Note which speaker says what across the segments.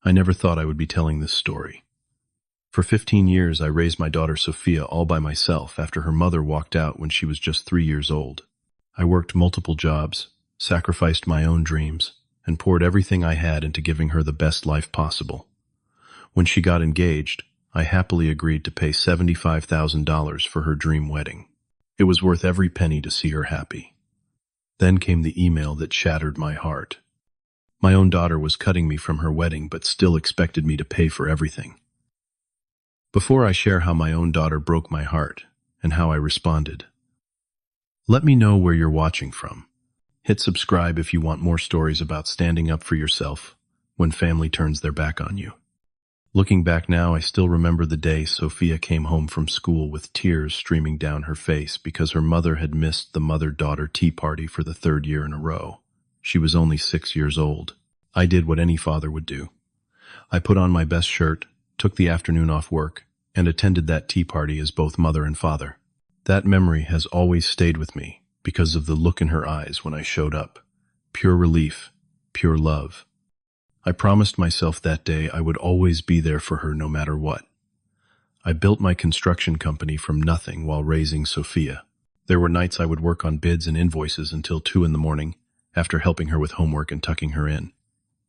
Speaker 1: I never thought I would be telling this story. For 15 years, I raised my daughter Sophia all by myself after her mother walked out when she was just 3 years old. I worked multiple jobs, sacrificed my own dreams, and poured everything I had into giving her the best life possible. When she got engaged, I happily agreed to pay $75,000 for her dream wedding. It was worth every penny to see her happy. Then came the email that shattered my heart. My own daughter was cutting me from her wedding but still expected me to pay for everything. Before I share how my own daughter broke my heart and how I responded, let me know where you're watching from. Hit subscribe if you want more stories about standing up for yourself when family turns their back on you. Looking back now, I still remember the day Sophia came home from school with tears streaming down her face because her mother had missed the mother-daughter tea party for the 3rd year in a row. She was only 6 years old. I did what any father would do. I put on my best shirt, took the afternoon off work, and attended that tea party as both mother and father. That memory has always stayed with me because of the look in her eyes when I showed up. Pure relief, pure love. I promised myself that day I would always be there for her no matter what. I built my construction company from nothing while raising Sophia. There were nights I would work on bids and invoices until 2 in the morning, after helping her with homework and tucking her in.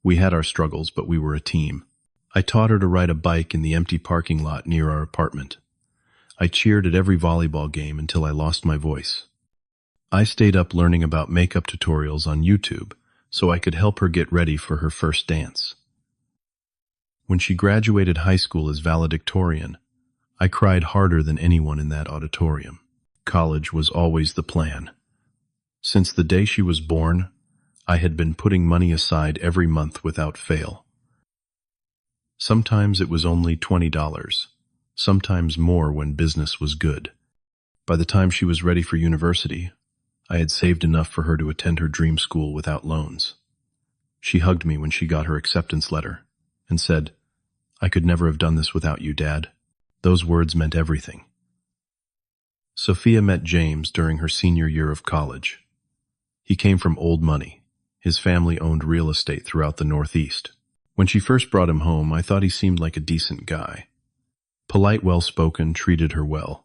Speaker 1: We had our struggles, but we were a team. I taught her to ride a bike in the empty parking lot near our apartment. I cheered at every volleyball game until I lost my voice. I stayed up learning about makeup tutorials on YouTube so I could help her get ready for her first dance. When she graduated high school as valedictorian, I cried harder than anyone in that auditorium. College was always the plan. Since the day she was born, I had been putting money aside every month without fail. Sometimes it was only $20, sometimes more when business was good. By the time she was ready for university, I had saved enough for her to attend her dream school without loans. She hugged me when she got her acceptance letter and said, "I could never have done this without you, Dad." Those words meant everything. Sophia met James during her senior year of college. He came from old money. His family owned real estate throughout the Northeast. When she first brought him home, I thought he seemed like a decent guy. Polite, well-spoken, treated her well.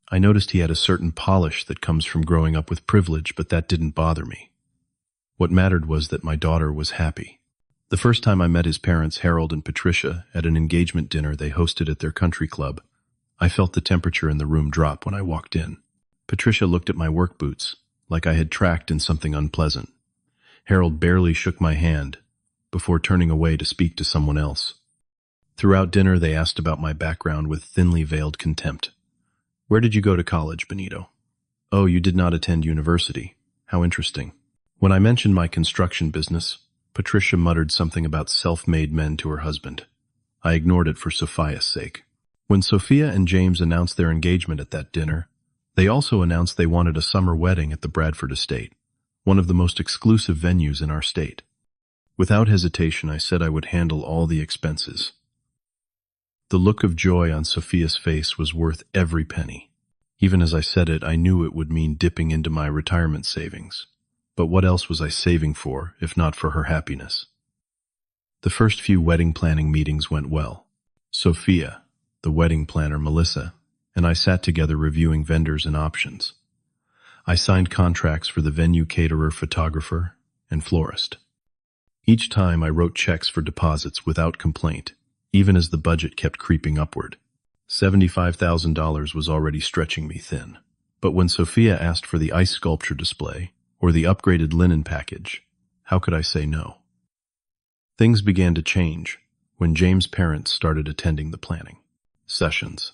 Speaker 1: I noticed he had a certain polish that comes from growing up with privilege, but that didn't bother me. What mattered was that my daughter was happy. The first time I met his parents, Harold and Patricia, at an engagement dinner they hosted at their country club, I felt the temperature in the room drop when I walked in. Patricia looked at my work boots, like I had tracked in something unpleasant. Harold barely shook my hand before turning away to speak to someone else. Throughout dinner, they asked about my background with thinly veiled contempt. "Where did you go to college, Benito?" "Oh, you did not attend university. How interesting." When I mentioned my construction business, Patricia muttered something about self-made men to her husband. I ignored it for Sophia's sake. When Sophia and James announced their engagement at that dinner, they also announced they wanted a summer wedding at the Bradford estate, one of the most exclusive venues in our state. Without hesitation, I said I would handle all the expenses. The look of joy on Sophia's face was worth every penny. Even as I said it, I knew it would mean dipping into my retirement savings. But what else was I saving for, if not for her happiness? The first few wedding planning meetings went well. Sophia, the wedding planner Melissa, and I sat together reviewing vendors and options. I signed contracts for the venue caterer, photographer, and florist. Each time I wrote checks for deposits without complaint, even as the budget kept creeping upward. $75,000 was already stretching me thin. But when Sophia asked for the ice sculpture display or the upgraded linen package, how could I say no? Things began to change when James' parents started attending the planning sessions.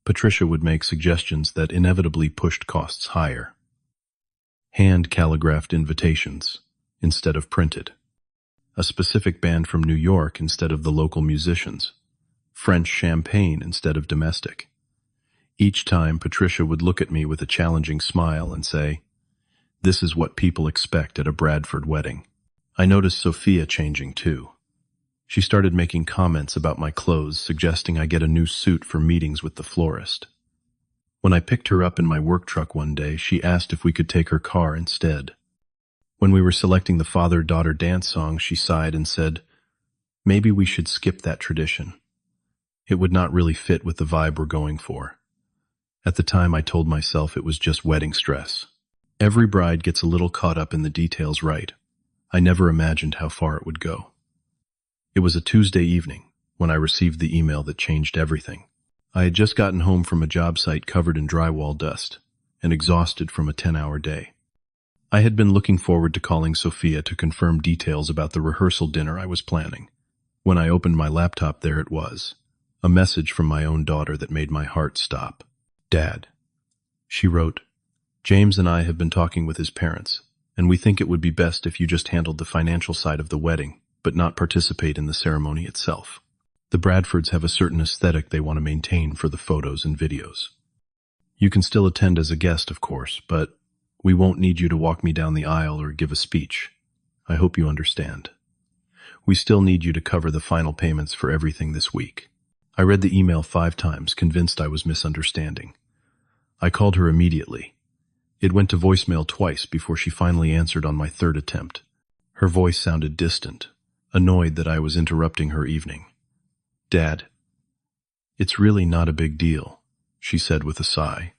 Speaker 1: Patricia would make suggestions that inevitably pushed costs higher. Hand calligraphed invitations instead of printed. A specific band from New York instead of the local musicians. French champagne instead of domestic. Each time, Patricia would look at me with a challenging smile and say, "This is what people expect at a Bradford wedding." I noticed Sophia changing too. She started making comments about my clothes, suggesting I get a new suit for meetings with the florist. When I picked her up in my work truck one day, she asked if we could take her car instead. When we were selecting the father-daughter dance song, she sighed and said, Maybe we should skip that tradition. It would not really fit with the vibe we're going for. At the time, I told myself it was just wedding stress. Every bride gets a little caught up in the details, right? I never imagined how far it would go. It was a Tuesday evening when I received the email that changed everything. I had just gotten home from a job site covered in drywall dust and exhausted from a 10-hour day. I had been looking forward to calling Sophia to confirm details about the rehearsal dinner I was planning. When I opened my laptop, there it was, a message from my own daughter that made my heart stop. "Dad," she wrote, "James and I have been talking with his parents, and we think it would be best if you just handled the financial side of the wedding, but not participate in the ceremony itself. The Bradfords have a certain aesthetic they want to maintain for the photos and videos. You can still attend as a guest, of course, but we won't need you to walk me down the aisle or give a speech. I hope you understand. We still need you to cover the final payments for everything this week." I read the email 5 times, convinced I was misunderstanding. I called her immediately. It went to voicemail twice before she finally answered on my 3rd attempt. Her voice sounded distant, annoyed that I was interrupting her evening. "Dad, it's really not a big deal," she said with a sigh.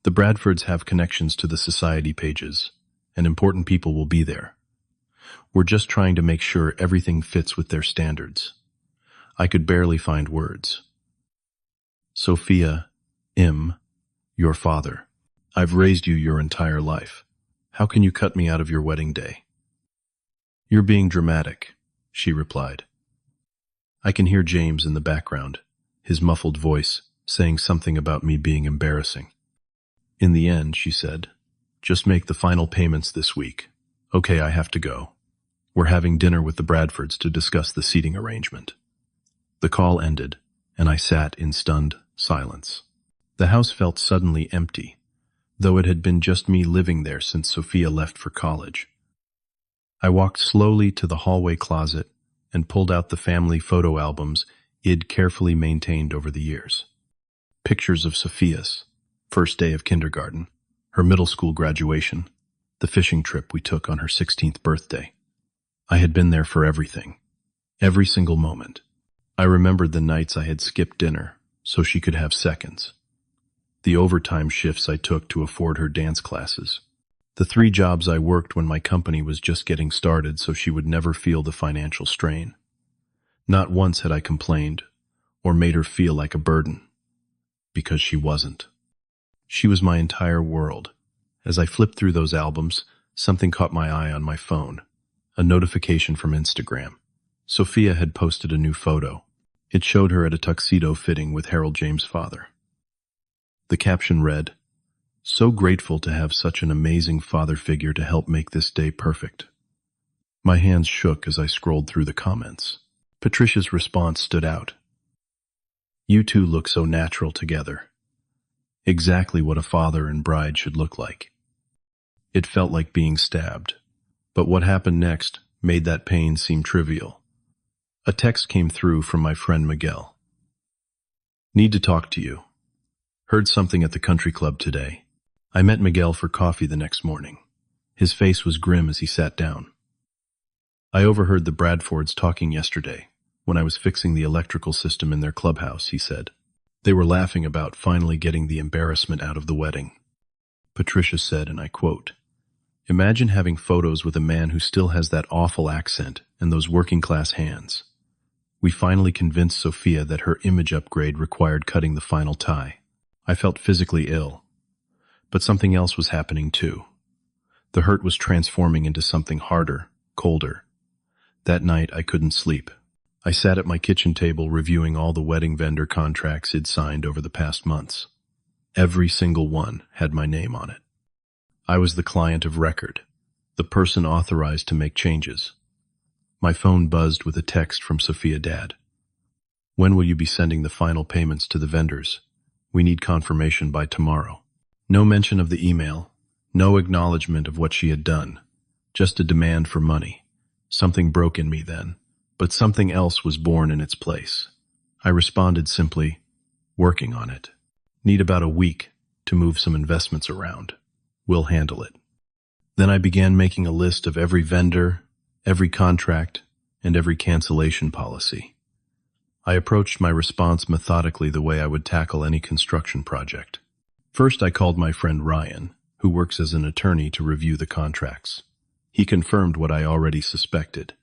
Speaker 1: "The Bradfords have connections to the society pages, and important people will be there. We're just trying to make sure everything fits with their standards." I could barely find words. "Sophia, your father. I've raised you your entire life. How can you cut me out of your wedding day?" "You're being dramatic," she replied. I can hear James in the background, his muffled voice saying something about me being embarrassing. "In the end," she said, "just make the final payments this week. Okay, I have to go. We're having dinner with the Bradfords to discuss the seating arrangement." The call ended, and I sat in stunned silence. The house felt suddenly empty, though it had been just me living there since Sophia left for college. I walked slowly to the hallway closet and pulled out the family photo albums I'd carefully maintained over the years. Pictures of Sophia's first day of kindergarten, her middle school graduation, the fishing trip we took on her 16th birthday. I had been there for everything, every single moment. I remembered the nights I had skipped dinner so she could have seconds, the overtime shifts I took to afford her dance classes, the 3 jobs I worked when my company was just getting started so she would never feel the financial strain. Not once had I complained or made her feel like a burden, because she wasn't. She was my entire world. As I flipped through those albums, something caught my eye on my phone, a notification from Instagram. Sophia had posted a new photo. It showed her at a tuxedo fitting with Harold James' father. The caption read, "So grateful to have such an amazing father figure to help make this day perfect." My hands shook as I scrolled through the comments. Patricia's response stood out. "You two look so natural together. Exactly what a father and bride should look like." It felt like being stabbed, but what happened next made that pain seem trivial. A text came through from my friend Miguel. "Need to talk to you. Heard something at the country club today." I met Miguel for coffee the next morning. His face was grim as he sat down. "I overheard the Bradfords talking yesterday when I was fixing the electrical system in their clubhouse," he said. "They were laughing about finally getting the embarrassment out of the wedding." Patricia said, and I quote, "Imagine having photos with a man who still has that awful accent and those working-class hands. We finally convinced Sophia that her image upgrade required cutting the final tie." I felt physically ill, but something else was happening too. The hurt was transforming into something harder, colder. That night I couldn't sleep. I sat at my kitchen table reviewing all the wedding vendor contracts I'd signed over the past months. Every single one had my name on it. I was the client of record, the person authorized to make changes. My phone buzzed with a text from Sophia Dad. "When will you be sending the final payments to the vendors? We need confirmation by tomorrow." No mention of the email, no acknowledgement of what she had done, just a demand for money. Something broke in me then, but something else was born in its place. I responded simply, "Working on it. Need about a week to move some investments around. We'll handle it." Then I began making a list of every vendor, every contract, and every cancellation policy. I approached my response methodically the way I would tackle any construction project. First, I called my friend Ryan, who works as an attorney, to review the contracts. He confirmed what I already suspected.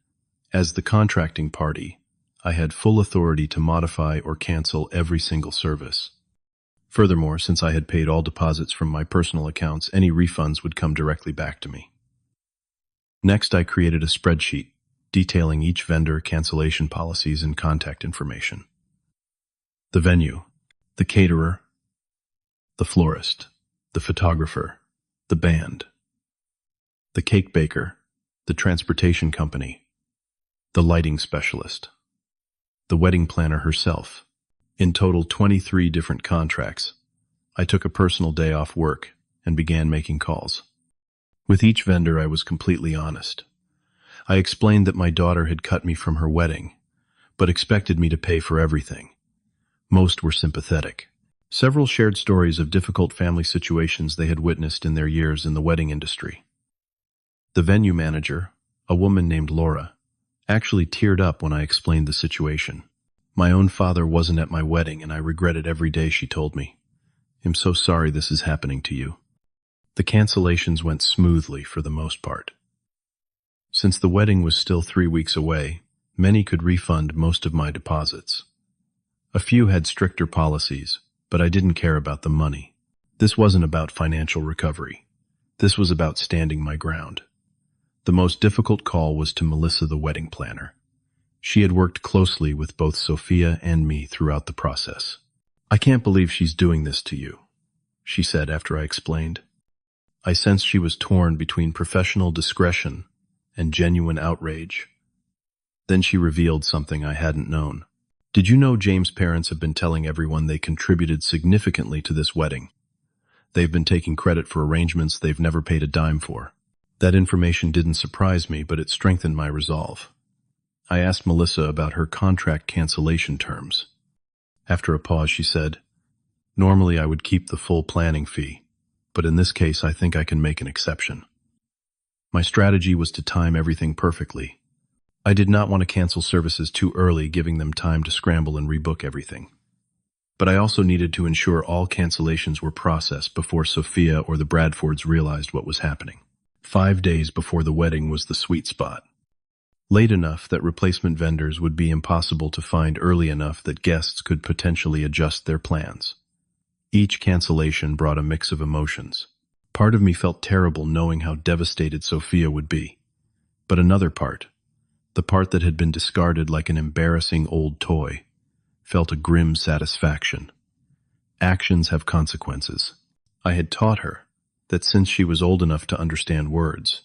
Speaker 1: As the contracting party, I had full authority to modify or cancel every single service. Furthermore, since I had paid all deposits from my personal accounts, any refunds would come directly back to me. Next, I created a spreadsheet detailing each vendor, cancellation policies, and contact information. The venue, the caterer, the florist, the photographer, the band, the cake baker, the transportation company, the lighting specialist, the wedding planner herself. In total, 23 different contracts. I took a personal day off work and began making calls. With each vendor, I was completely honest. I explained that my daughter had cut me from her wedding, but expected me to pay for everything. Most were sympathetic. Several shared stories of difficult family situations they had witnessed in their years in the wedding industry. The venue manager, a woman named Laura, actually teared up when I explained the situation. My own father wasn't at my wedding, and I regretted every day, she told me. I'm so sorry this is happening to you. The cancellations went smoothly for the most part. Since the wedding was still 3 weeks away, many could refund most of my deposits. A few had stricter policies, but I didn't care about the money. This wasn't about financial recovery. This was about standing my ground. The most difficult call was to Melissa, the wedding planner. She had worked closely with both Sophia and me throughout the process. I can't believe she's doing this to you, she said after I explained. I sensed she was torn between professional discretion and genuine outrage. Then she revealed something I hadn't known. Did you know James' parents have been telling everyone they contributed significantly to this wedding? They've been taking credit for arrangements they've never paid a dime for. That information didn't surprise me, but it strengthened my resolve. I asked Melissa about her contract cancellation terms. After a pause, she said, "Normally I would keep the full planning fee, but in this case I think I can make an exception." My strategy was to time everything perfectly. I did not want to cancel services too early, giving them time to scramble and rebook everything. But I also needed to ensure all cancellations were processed before Sophia or the Bradfords realized what was happening. 5 days before the wedding was the sweet spot. Late enough that replacement vendors would be impossible to find, early enough that guests could potentially adjust their plans. Each cancellation brought a mix of emotions. Part of me felt terrible knowing how devastated Sophia would be. But another part, the part that had been discarded like an embarrassing old toy, felt a grim satisfaction. Actions have consequences. I had taught her that since she was old enough to understand words,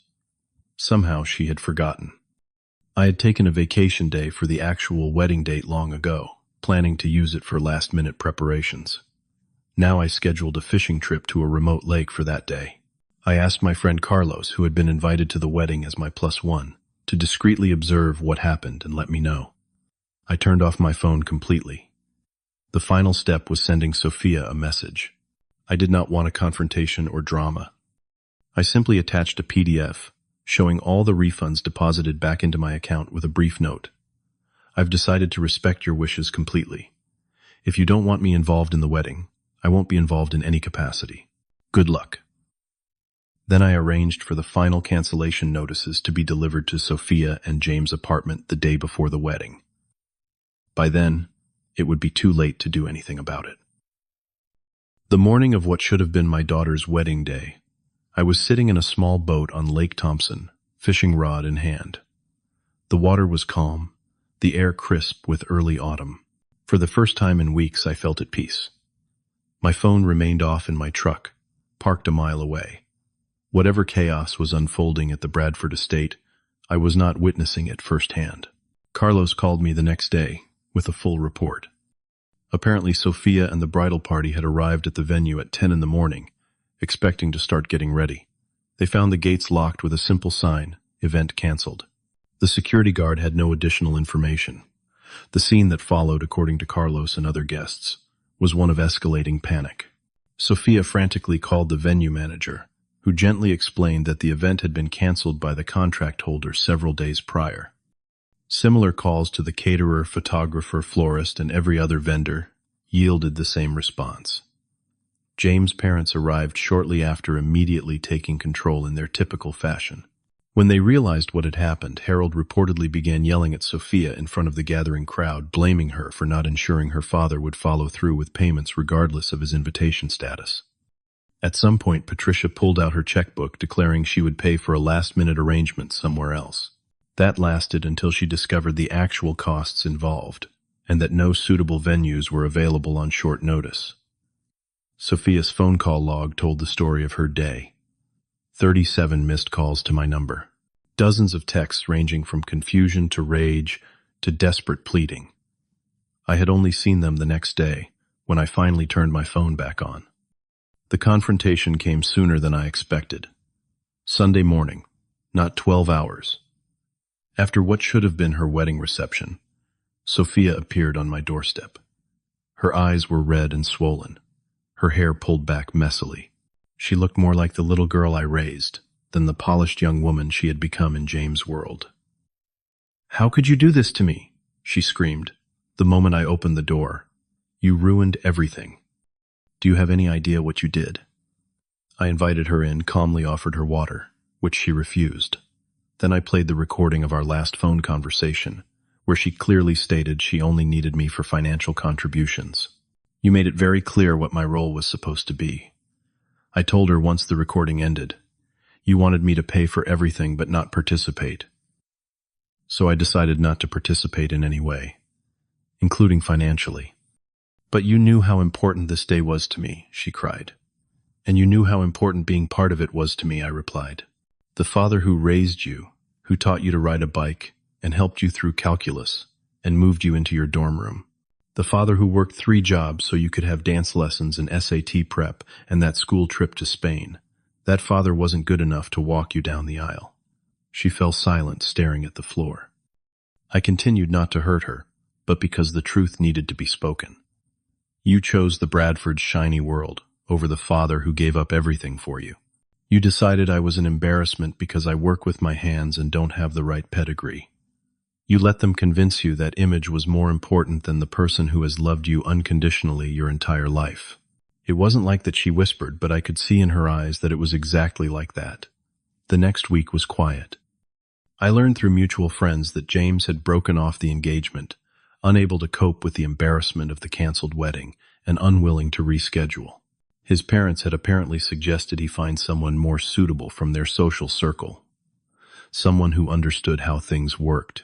Speaker 1: somehow she had forgotten. I had taken a vacation day for the actual wedding date long ago, planning to use it for last-minute preparations. Now I scheduled a fishing trip to a remote lake for that day. I asked my friend Carlos, who had been invited to the wedding as my +1, to discreetly observe what happened and let me know. I turned off my phone completely. The final step was sending Sophia a message. I did not want a confrontation or drama. I simply attached a PDF showing all the refunds deposited back into my account with a brief note. I've decided to respect your wishes completely. If you don't want me involved in the wedding, I won't be involved in any capacity. Good luck. Then I arranged for the final cancellation notices to be delivered to Sophia and James' apartment the day before the wedding. By then, it would be too late to do anything about it. The morning of what should have been my daughter's wedding day, I was sitting in a small boat on Lake Thompson, fishing rod in hand. The water was calm, the air crisp with early autumn. For the first time in weeks, I felt at peace. My phone remained off in my truck, parked a mile away. Whatever chaos was unfolding at the Bradford estate, I was not witnessing it firsthand. Carlos called me the next day with a full report. Apparently, Sophia and the bridal party had arrived at the venue at 10 in the morning, expecting to start getting ready. They found the gates locked with a simple sign, "Event canceled." The security guard had no additional information. The scene that followed, according to Carlos and other guests, was one of escalating panic. Sophia frantically called the venue manager, who gently explained that the event had been canceled by the contract holder several days prior. Similar calls to the caterer, photographer, florist, and every other vendor yielded the same response. James' parents arrived shortly after, immediately taking control in their typical fashion. When they realized what had happened, Harold reportedly began yelling at Sophia in front of the gathering crowd, blaming her for not ensuring her father would follow through with payments regardless of his invitation status. At some point, Patricia pulled out her checkbook, declaring she would pay for a last-minute arrangement somewhere else. That lasted until she discovered the actual costs involved, and that no suitable venues were available on short notice. Sophia's phone call log told the story of her day. 37 missed calls to my number. Dozens of texts ranging from confusion to rage to desperate pleading. I had only seen them the next day, when I finally turned my phone back on. The confrontation came sooner than I expected. Sunday morning, not 12 hours. After what should have been her wedding reception, Sophia appeared on my doorstep. Her eyes were red and swollen, her hair pulled back messily. She looked more like the little girl I raised than the polished young woman she had become in James' world. "How could you do this to me?" she screamed, the moment I opened the door. "You ruined everything. Do you have any idea what you did?" I invited her in, calmly offered her water, which she refused. Then I played the recording of our last phone conversation, where she clearly stated she only needed me for financial contributions. "You made it very clear what my role was supposed to be." I told her once the recording ended. "You wanted me to pay for everything but not participate." So I decided not to participate in any way, including financially. "But you knew how important this day was to me," she cried. "And you knew how important being part of it was to me," I replied. "The father who raised you, who taught you to ride a bike, and helped you through calculus, and moved you into your dorm room. The father who worked 3 jobs so you could have dance lessons and SAT prep and that school trip to Spain. That father wasn't good enough to walk you down the aisle." She fell silent, staring at the floor. I continued, not to hurt her, but because the truth needed to be spoken. "You chose the Bradford's shiny world over the father who gave up everything for you. You decided I was an embarrassment because I work with my hands and don't have the right pedigree. You let them convince you that image was more important than the person who has loved you unconditionally your entire life." It wasn't like that she whispered, but I could see in her eyes that it was exactly like that. The next week was quiet. I learned through mutual friends that James had broken off the engagement, unable to cope with the embarrassment of the canceled wedding and unwilling to reschedule. His parents had apparently suggested he find someone more suitable from their social circle, someone who understood how things worked.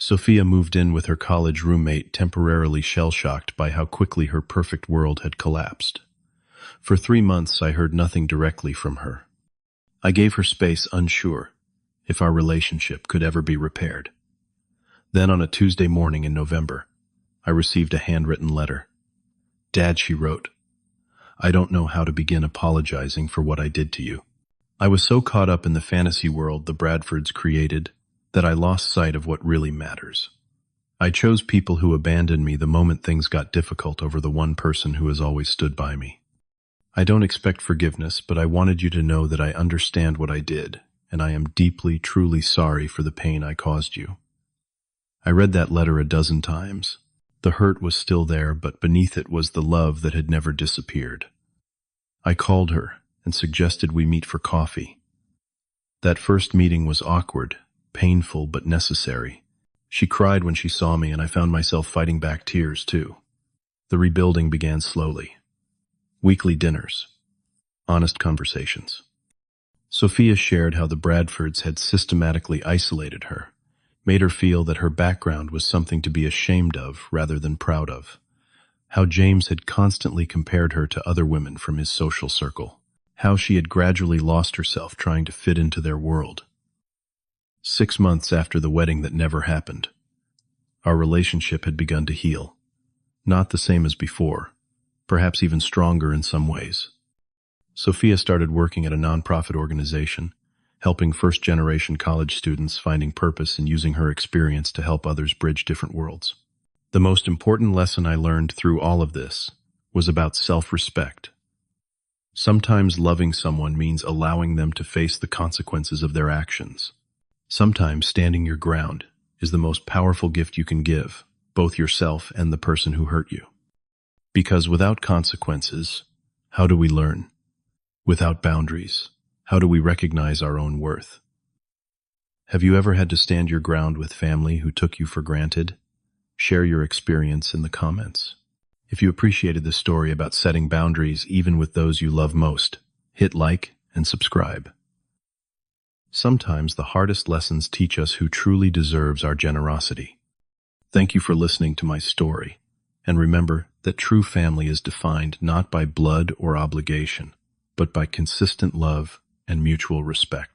Speaker 1: Sophia moved in with her college roommate, temporarily shell-shocked by how quickly her perfect world had collapsed. For 3 months, I heard nothing directly from her. I gave her space, unsure if our relationship could ever be repaired. Then on a Tuesday morning in November, I received a handwritten letter. "Dad," she wrote, "I don't know how to begin apologizing for what I did to you. I was so caught up in the fantasy world the Bradfords created that I lost sight of what really matters. I chose people who abandoned me the moment things got difficult over the one person who has always stood by me. I don't expect forgiveness, but I wanted you to know that I understand what I did, and I am deeply, truly sorry for the pain I caused you." I read that letter a dozen times. The hurt was still there, but beneath it was the love that had never disappeared. I called her and suggested we meet for coffee. That first meeting was awkward, painful, but necessary. She cried when she saw me, and I found myself fighting back tears, too. The rebuilding began slowly. Weekly dinners. Honest conversations. Sophia shared how the Bradfords had systematically isolated her, made her feel that her background was something to be ashamed of rather than proud of. How James had constantly compared her to other women from his social circle. How she had gradually lost herself trying to fit into their world. 6 months after the wedding that never happened, our relationship had begun to heal. Not the same as before, perhaps even stronger in some ways. Sophia started working at a nonprofit organization, helping first-generation college students finding purpose and using her experience to help others bridge different worlds. The most important lesson I learned through all of this was about self-respect. Sometimes loving someone means allowing them to face the consequences of their actions. Sometimes standing your ground is the most powerful gift you can give, both yourself and the person who hurt you. Because without consequences, how do we learn? Without boundaries, how do we recognize our own worth? Have you ever had to stand your ground with family who took you for granted? Share your experience in the comments. If you appreciated this story about setting boundaries even with those you love most, hit like and subscribe. Sometimes the hardest lessons teach us who truly deserves our generosity. Thank you for listening to my story, and remember that true family is defined not by blood or obligation, but by consistent love and mutual respect.